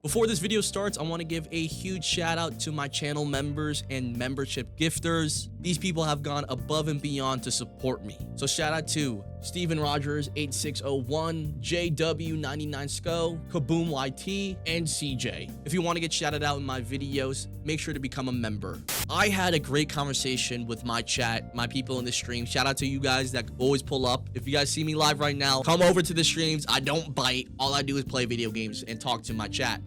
Before this video starts, I want to give a huge shout out to my channel members and membership gifters. These people have gone above and beyond to support me. So shout out to Steven Rogers 8601, JW99SCO, Kaboom YT, and CJ. If you want to get shouted out in my videos, make sure to become a member. I had a great conversation with my chat, my people in the stream. Shout out to you guys that always pull up. If you guys see me live right now, come over to the streams. I don't bite. All I do is play video games and talk to my chat.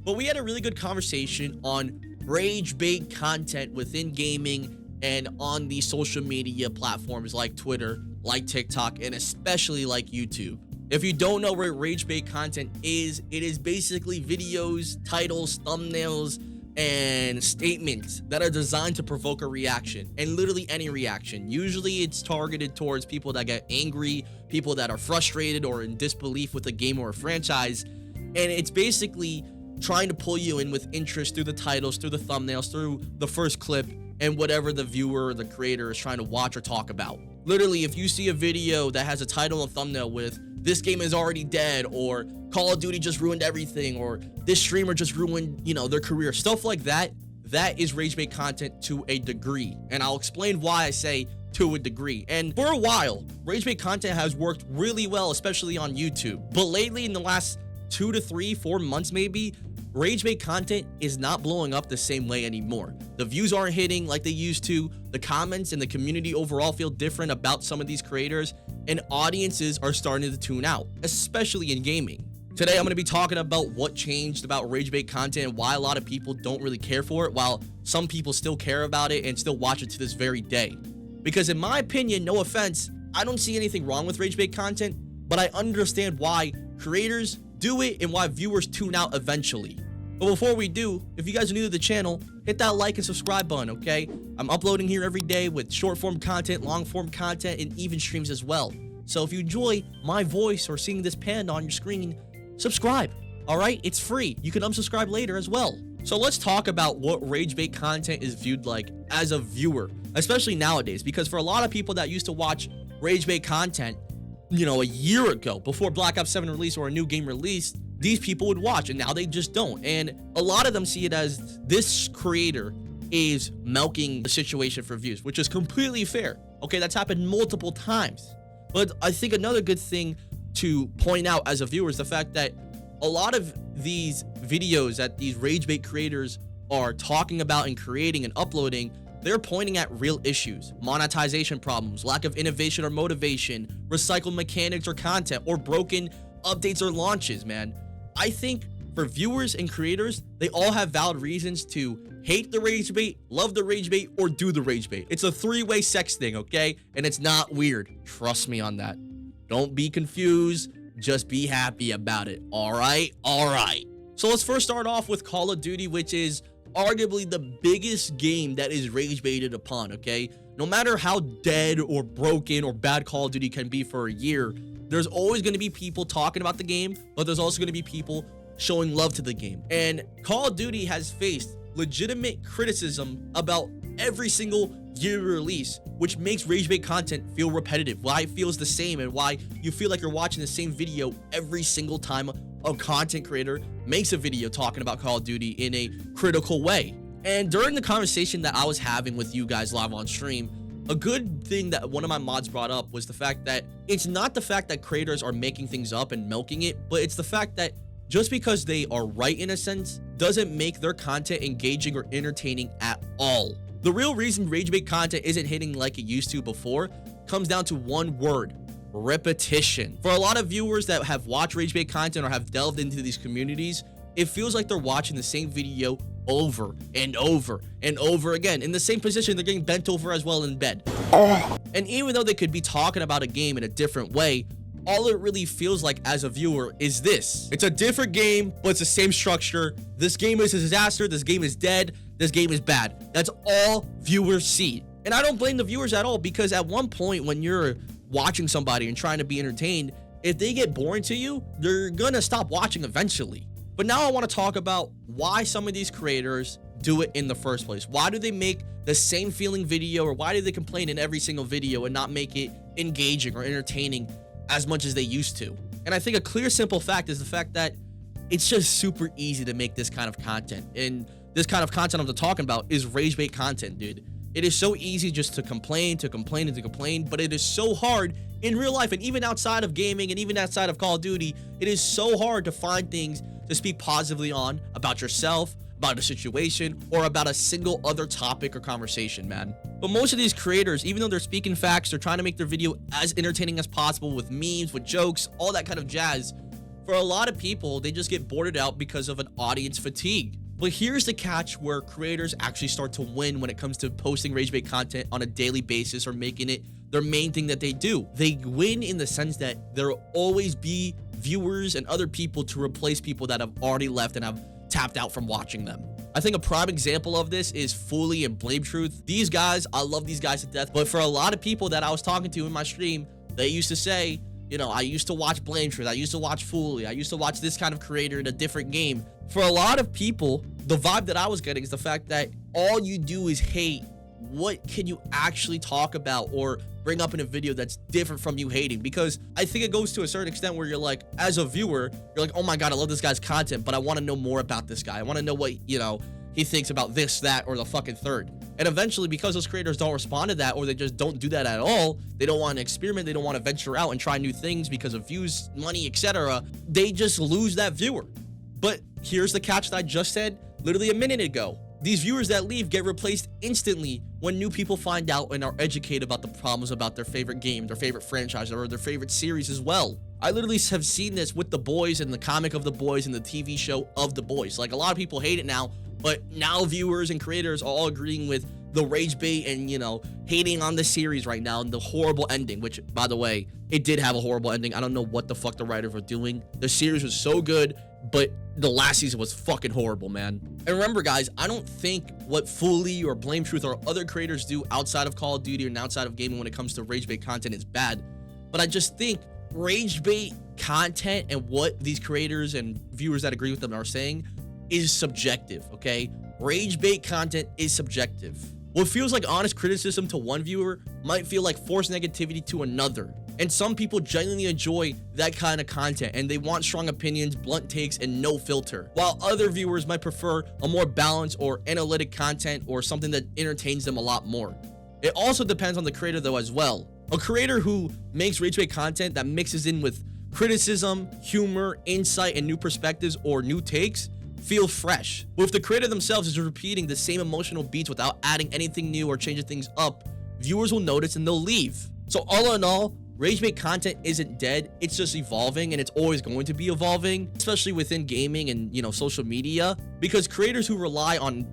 But we had a really good conversation on rage bait content within gaming and on the social media platforms like Twitter, like TikTok, and especially like YouTube. If you don't know what rage bait content is, it is basically videos, titles, thumbnails, and statements that are designed to provoke a reaction, and literally any reaction. Usually it's targeted towards people that get angry, people that are frustrated or in disbelief with a game or a franchise, and it's basically trying to pull you in with interest through the titles, through the thumbnails, through the first clip, and whatever the viewer or the creator is trying to watch or talk about. Literally, if you see a video that has a title and thumbnail with "this game is already dead," or "Call of Duty just ruined everything," or "this streamer just ruined, their career," stuff like that, that is rage bait content to a degree. And I'll explain why I say to a degree. And for a while, rage bait content has worked really well, especially on YouTube. But lately, in the last 2 to 3, 4 months maybe, rage bait content is not blowing up the same way anymore. The views aren't hitting like they used to. The comments and the community overall feel different about some of these creators, and audiences are starting to tune out, especially in gaming. Today, I'm going to be talking about what changed about rage bait content and why a lot of people don't really care for it, while some people still care about it and still watch it to this very day. Because in my opinion, no offense, I don't see anything wrong with rage bait content, but I understand why creators do it and why viewers tune out eventually. But before we do, if you guys are new to the channel, hit that like and subscribe button, okay? I'm uploading here every day with short form content, long form content, and even streams as well. So if you enjoy my voice or seeing this panda on your screen, subscribe, all right? It's free. You can unsubscribe later as well. So let's talk about what rage bait content is viewed like as a viewer, especially nowadays, because for a lot of people that used to watch rage bait content, a year ago, before Black Ops 7 release or a new game released, these people would watch, and now they just don't. And a lot of them see it as this creator is milking the situation for views, which is completely fair. Okay, that's happened multiple times. But I think another good thing to point out as a viewer is the fact that a lot of these videos that these rage bait creators are talking about and creating and uploading, they're pointing at real issues: monetization problems, lack of innovation or motivation, recycled mechanics or content, or broken updates or launches, man. I think for viewers and creators, they all have valid reasons to hate the rage bait, love the rage bait, or do the rage bait. It's a three-way sex thing, okay? And it's not weird. Trust me on that. Don't be confused. Just be happy about it. All right? All right. So let's first start off with Call of Duty, which is arguably the biggest game that is rage baited upon, okay? No matter how dead or broken or bad Call of Duty can be for a year, there's always going to be people talking about the game, but there's also going to be people showing love to the game. And Call of Duty has faced legitimate criticism about every single year release, which makes rage bait content feel repetitive, why it feels the same, and why you feel like you're watching the same video every single time a content creator makes a video talking about Call of Duty in a critical way. And during the conversation that I was having with you guys live on stream, a good thing that one of my mods brought up was the fact that it's not the fact that creators are making things up and milking it, but it's the fact that just because they are right in a sense doesn't make their content engaging or entertaining at all. The real reason rage bait content isn't hitting like it used to before comes down to one word: repetition. For a lot of viewers that have watched rage bait content or have delved into these communities, it feels like they're watching the same video over and over and over again in the same position. They're getting bent over as well in bed. And even though they could be talking about a game in a different way, all it really feels like as a viewer is this: it's a different game, but it's the same structure. This game is a disaster. This game is dead. This game is bad. That's all viewers see. And I don't blame the viewers at all, because at one point when you're watching somebody and trying to be entertained, if they get boring to you, they're gonna stop watching eventually. But now I want to talk about why some of these creators do it in the first place. Why do they make the same feeling video, or why do they complain in every single video and not make it engaging or entertaining as much as they used to? And I think a clear, simple fact is the fact that it's just super easy to make this kind of content. And this kind of content I'm talking about is Ragebait content, dude. It is so easy just to complain, but it is so hard in real life, and even outside of gaming and even outside of Call of Duty, it is so hard to find things to speak positively on about yourself, about a situation, or about a single other topic or conversation, man. But most of these creators, even though they're speaking facts, they're trying to make their video as entertaining as possible with memes, with jokes, all that kind of jazz. For a lot of people, they just get bored out because of an audience fatigue. But here's the catch where creators actually start to win when it comes to posting Ragebait content on a daily basis or making it their main thing that they do. They win in the sense that there'll always be viewers and other people to replace people that have already left and have tapped out from watching them. I think a prime example of this is Fully and Blame Truth. These guys, I love these guys to death, but for a lot of people that I was talking to in my stream, they used to say, you know, I used to watch Blame Truth, I used to watch Fully, I used to watch this kind of creator in a different game. For a lot of people, the vibe that I was getting is the fact that all you do is hate. What can you actually talk about or bring up in a video that's different from you hating? Because I think it goes to a certain extent where you're like, as a viewer, you're like, oh my God, I love this guy's content, but I want to know more about this guy. I want to know what, you know, he thinks about this, that, or the fucking third. And eventually, because those creators don't respond to that, or they just don't do that at all, they don't want to experiment, they don't want to venture out and try new things because of views, money, etc., they just lose that viewer. But here's the catch that I just said literally a minute ago. These viewers that leave get replaced instantly when new people find out and are educated about the problems about their favorite game, their favorite franchise, or their favorite series as well. I literally have seen this with The Boys and the comic of The Boys and the TV show of The Boys. Like, a lot of people hate it now, but now viewers and creators are all agreeing with the Ragebait and, you know, hating on the series right now and the horrible ending, which, by the way, it did have a horrible ending. I don't know what the fuck the writers were doing. The series was so good, but the last season was fucking horrible, man. And remember, guys, I don't think what Fully or Blame Truth or other creators do outside of Call of Duty and outside of gaming when it comes to Ragebait content is bad. But I just think Ragebait content and what these creators and viewers that agree with them are saying is subjective, okay? Ragebait content is subjective. What feels like honest criticism to one viewer might feel like forced negativity to another. And some people genuinely enjoy that kind of content and they want strong opinions, blunt takes, and no filter. While other viewers might prefer a more balanced or analytic content or something that entertains them a lot more. It also depends on the creator though as well. A creator who makes Ragebait content that mixes in with criticism, humor, insight, and new perspectives or new takes feel fresh. But if the creator themselves is repeating the same emotional beats without adding anything new or changing things up, viewers will notice and they'll leave. So all in all, Ragebait content isn't dead, it's just evolving, and it's always going to be evolving, especially within gaming and, you know, social media, because creators who rely on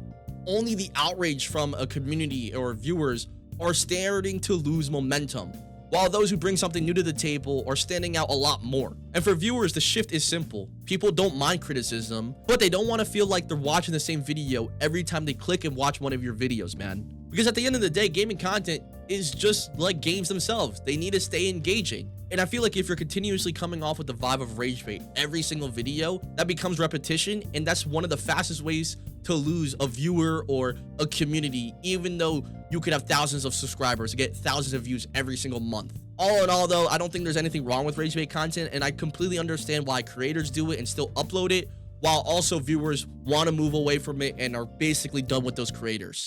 only the outrage from a community or viewers are starting to lose momentum, while those who bring something new to the table are standing out a lot more. And for viewers, the shift is simple. People don't mind criticism, but they don't want to feel like they're watching the same video every time they click and watch one of your videos, man. Because at the end of the day, gaming content is just like games themselves. They need to stay engaging. And I feel like if you're continuously coming off with the vibe of Ragebait every single video, that becomes repetition, and that's one of the fastest ways to lose a viewer or a community, even though you could have thousands of subscribers, get thousands of views every single month. All in all though, I don't think there's anything wrong with Ragebait content, and I completely understand why creators do it and still upload it, while also viewers want to move away from it and are basically done with those creators.